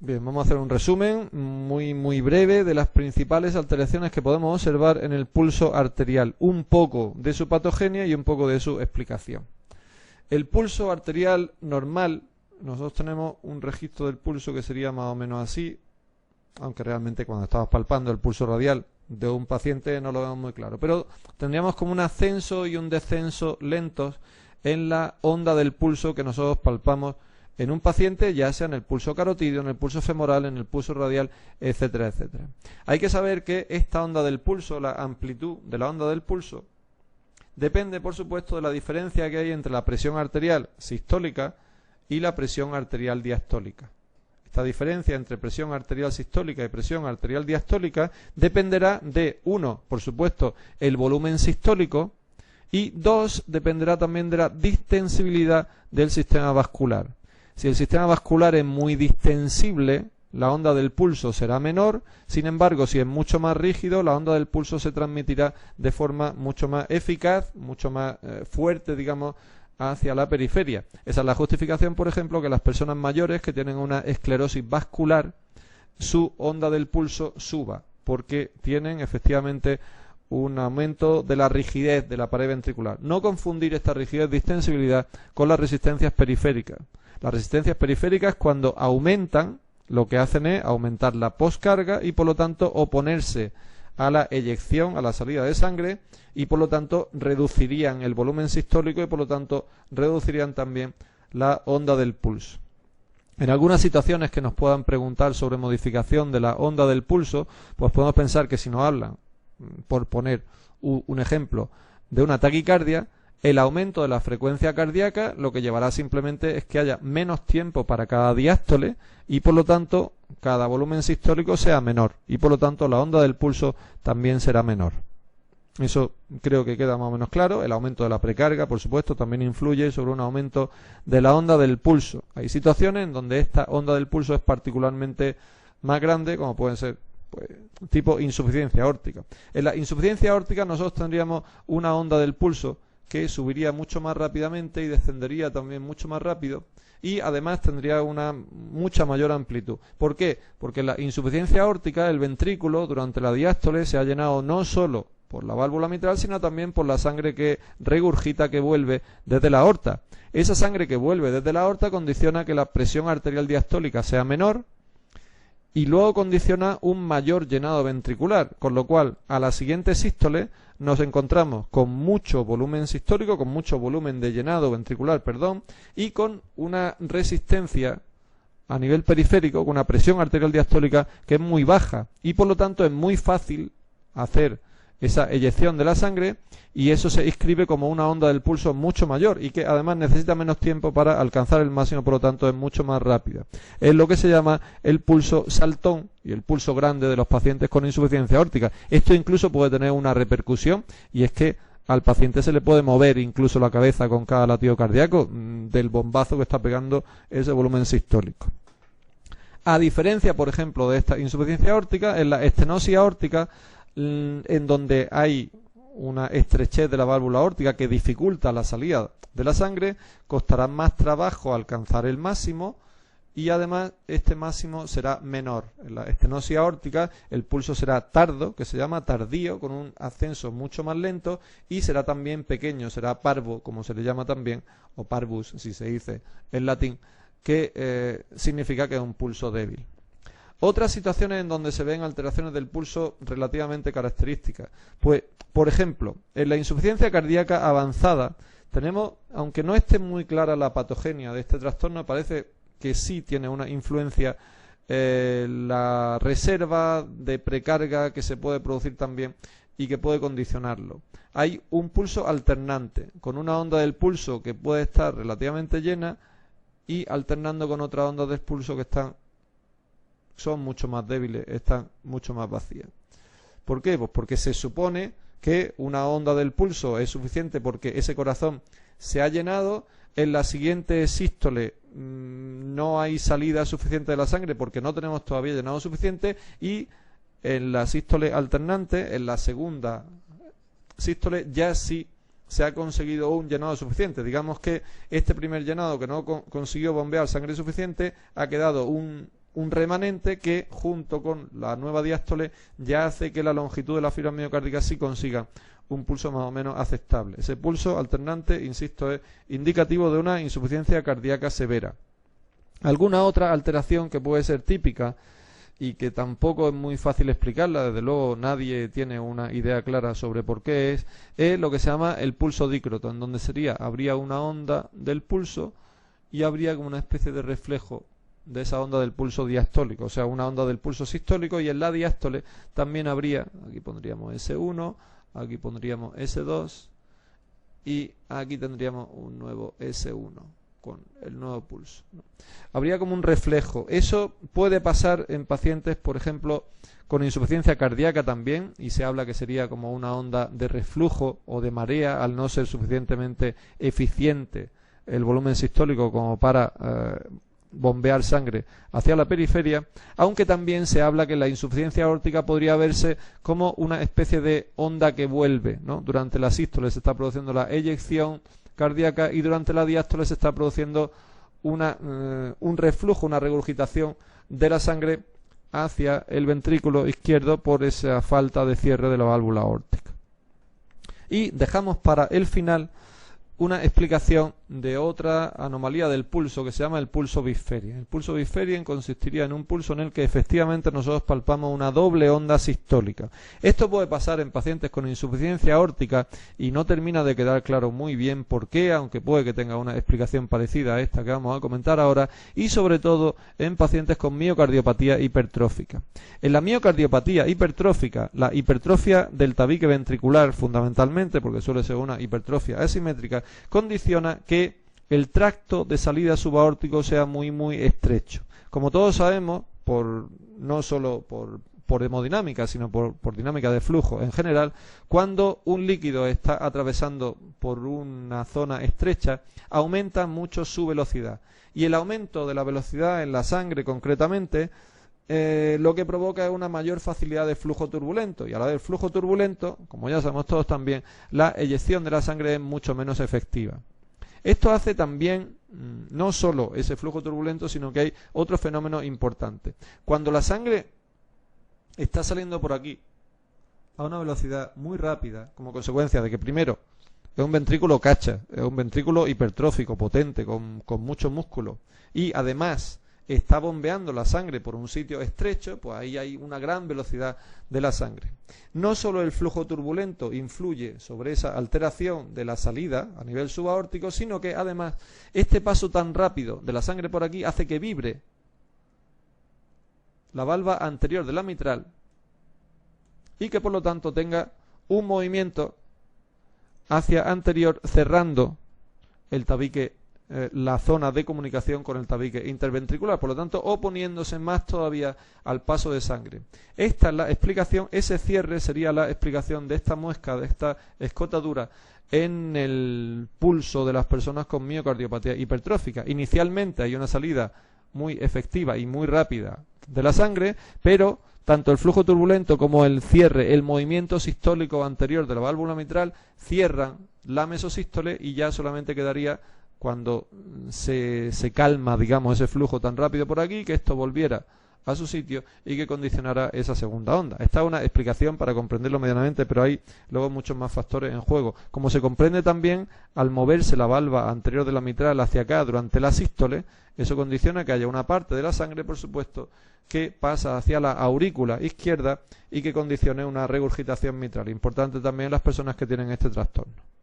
Bien, vamos a hacer un resumen muy breve de las principales alteraciones que podemos observar en el pulso arterial, un poco de su patogenia y un poco de su explicación. El pulso arterial normal, nosotros tenemos un registro del pulso que sería más o menos así, aunque realmente cuando estamos palpando el pulso radial de un paciente no lo vemos muy claro, pero tendríamos como un ascenso y un descenso lentos en la onda del pulso que nosotros palpamos en un paciente, ya sea en el pulso carotídeo, en el pulso femoral, en el pulso radial, etcétera, etcétera. Hay que saber que esta onda del pulso, la amplitud de la onda del pulso, depende, por supuesto, de la diferencia que hay entre la presión arterial sistólica y la presión arterial diastólica. Esta diferencia entre presión arterial sistólica y presión arterial diastólica dependerá de, uno, por supuesto, el volumen sistólico, y dos, dependerá también de la distensibilidad del sistema vascular. Si el sistema vascular es muy distensible, la onda del pulso será menor. Sin embargo, si es mucho más rígido, la onda del pulso se transmitirá de forma mucho más eficaz, mucho más fuerte, digamos, hacia la periferia. Esa es la justificación, por ejemplo, que las personas mayores que tienen una esclerosis vascular, su onda del pulso suba, porque tienen efectivamente un aumento de la rigidez de la pared ventricular. No confundir esta rigidez distensibilidad con las resistencias periféricas. Las resistencias periféricas, cuando aumentan, lo que hacen es aumentar la poscarga y por lo tanto oponerse a la eyección, a la salida de sangre, y por lo tanto reducirían el volumen sistólico y por lo tanto reducirían también la onda del pulso. En algunas situaciones que nos puedan preguntar sobre modificación de la onda del pulso, pues podemos pensar que si nos hablan, por poner un ejemplo, de una taquicardia, el aumento de la frecuencia cardíaca lo que llevará simplemente es que haya menos tiempo para cada diástole y por lo tanto cada volumen sistólico sea menor y por lo tanto la onda del pulso también será menor. Eso creo que queda más o menos claro. El aumento de la precarga, por supuesto, también influye sobre un aumento de la onda del pulso. Hay situaciones en donde esta onda del pulso es particularmente más grande, como pueden ser tipo insuficiencia aórtica. En la insuficiencia aórtica nosotros tendríamos una onda del pulso que subiría mucho más rápidamente y descendería también mucho más rápido y además tendría una mucha mayor amplitud. ¿Por qué? Porque en la insuficiencia aórtica el ventrículo durante la diástole se ha llenado no solo por la válvula mitral, sino también por la sangre que regurgita, que vuelve desde la aorta. Esa sangre que vuelve desde la aorta condiciona que la presión arterial diastólica sea menor y luego condiciona un mayor llenado ventricular, con lo cual a la siguiente sístole nos encontramos con mucho volumen sistólico, con mucho volumen de llenado ventricular, y con una resistencia a nivel periférico, con una presión arterial diastólica que es muy baja y por lo tanto es muy fácil hacer esa eyección de la sangre y eso se inscribe como una onda del pulso mucho mayor y que además necesita menos tiempo para alcanzar el máximo, por lo tanto es mucho más rápida. Es lo que se llama el pulso saltón y el pulso grande de los pacientes con insuficiencia aórtica. Esto incluso puede tener una repercusión y es que al paciente se le puede mover incluso la cabeza con cada latido cardíaco del bombazo que está pegando ese volumen sistólico. A diferencia, por ejemplo, de esta insuficiencia aórtica, en la estenosis aórtica, en donde hay una estrechez de la válvula aórtica que dificulta la salida de la sangre, costará más trabajo alcanzar el máximo y además este máximo será menor. En la estenosis aórtica el pulso será tardo, que se llama tardío, con un ascenso mucho más lento y será también pequeño, será parvo, como se le llama también, o parvus si se dice en latín, que significa que es un pulso débil. Otras situaciones en donde se ven alteraciones del pulso relativamente características. Pues, por ejemplo, en la insuficiencia cardíaca avanzada tenemos, aunque no esté muy clara la patogenia de este trastorno, parece que sí tiene una influencia la reserva de precarga que se puede producir también y que puede condicionarlo. Hay un pulso alternante, con una onda del pulso que puede estar relativamente llena y alternando con otra onda del pulso que son mucho más débiles, están mucho más vacías. ¿Por qué? Pues porque se supone que una onda del pulso es suficiente porque ese corazón se ha llenado, en la siguiente sístole no hay salida suficiente de la sangre porque no tenemos todavía llenado suficiente y en la sístole alternante, en la segunda sístole ya sí se ha conseguido un llenado suficiente. Digamos que este primer llenado que no consiguió bombear sangre suficiente ha quedado un un remanente que junto con la nueva diástole ya hace que la longitud de la fibra miocárdica sí consiga un pulso más o menos aceptable. Ese pulso alternante, insisto, es indicativo de una insuficiencia cardíaca severa. Alguna otra alteración que puede ser típica y que tampoco es muy fácil explicarla, desde luego nadie tiene una idea clara sobre por qué es lo que se llama el pulso dícroto, en donde habría una onda del pulso y habría como una especie de reflejo de esa onda del pulso diastólico, o sea, una onda del pulso sistólico, y en la diástole también habría, aquí pondríamos S1, aquí pondríamos S2 y aquí tendríamos un nuevo S1 con el nuevo pulso, ¿no? Habría como un reflejo. Eso puede pasar en pacientes, por ejemplo, con insuficiencia cardíaca también, y se habla que sería como una onda de reflujo o de marea al no ser suficientemente eficiente el volumen sistólico como para bombear sangre hacia la periferia, aunque también se habla que la insuficiencia aórtica podría verse como una especie de onda que vuelve, ¿no? Durante la sístole se está produciendo la eyección cardíaca y durante la diástole se está produciendo un reflujo, una regurgitación de la sangre hacia el ventrículo izquierdo por esa falta de cierre de la válvula aórtica. Y dejamos para el final una explicación de otra anomalía del pulso que se llama el pulso Bisferien. El pulso Bisferien consistiría en un pulso en el que efectivamente nosotros palpamos una doble onda sistólica. Esto puede pasar en pacientes con insuficiencia aórtica y no termina de quedar claro muy bien por qué, aunque puede que tenga una explicación parecida a esta que vamos a comentar ahora, y sobre todo en pacientes con miocardiopatía hipertrófica. En la miocardiopatía hipertrófica, la hipertrofia del tabique ventricular fundamentalmente, porque suele ser una hipertrofia asimétrica, condiciona que el tracto de salida subaórtico sea muy estrecho. Como todos sabemos, no solo por hemodinámica, sino por dinámica de flujo en general, cuando un líquido está atravesando por una zona estrecha, aumenta mucho su velocidad. Y el aumento de la velocidad en la sangre concretamente lo que provoca es una mayor facilidad de flujo turbulento, y al haber flujo turbulento, como ya sabemos todos también, la eyección de la sangre es mucho menos efectiva. Esto hace también no solo ese flujo turbulento, sino que hay otro fenómeno importante. Cuando la sangre está saliendo por aquí a una velocidad muy rápida, como consecuencia de que primero es un ventrículo cacha, es un ventrículo hipertrófico, potente, con mucho músculo, y además está bombeando la sangre por un sitio estrecho, pues ahí hay una gran velocidad de la sangre. No solo el flujo turbulento influye sobre esa alteración de la salida a nivel subaórtico, sino que además este paso tan rápido de la sangre por aquí hace que vibre la valva anterior de la mitral y que por lo tanto tenga un movimiento hacia anterior cerrando el tabique, la zona de comunicación con el tabique interventricular, por lo tanto oponiéndose más todavía al paso de sangre. Esta es la explicación, ese cierre sería la explicación de esta muesca, de esta escotadura en el pulso de las personas con miocardiopatía hipertrófica. Inicialmente hay una salida muy efectiva y muy rápida de la sangre, pero tanto el flujo turbulento como el cierre, el movimiento sistólico anterior de la válvula mitral cierran la mesosístole y ya solamente quedaría cuando se calma, digamos, ese flujo tan rápido por aquí, que esto volviera a su sitio y que condicionara esa segunda onda. Esta es una explicación para comprenderlo medianamente, pero hay luego muchos más factores en juego. Como se comprende también, al moverse la valva anterior de la mitral hacia acá durante la sístole, eso condiciona que haya una parte de la sangre, por supuesto, que pasa hacia la aurícula izquierda y que condicione una regurgitación mitral. Importante también en las personas que tienen este trastorno.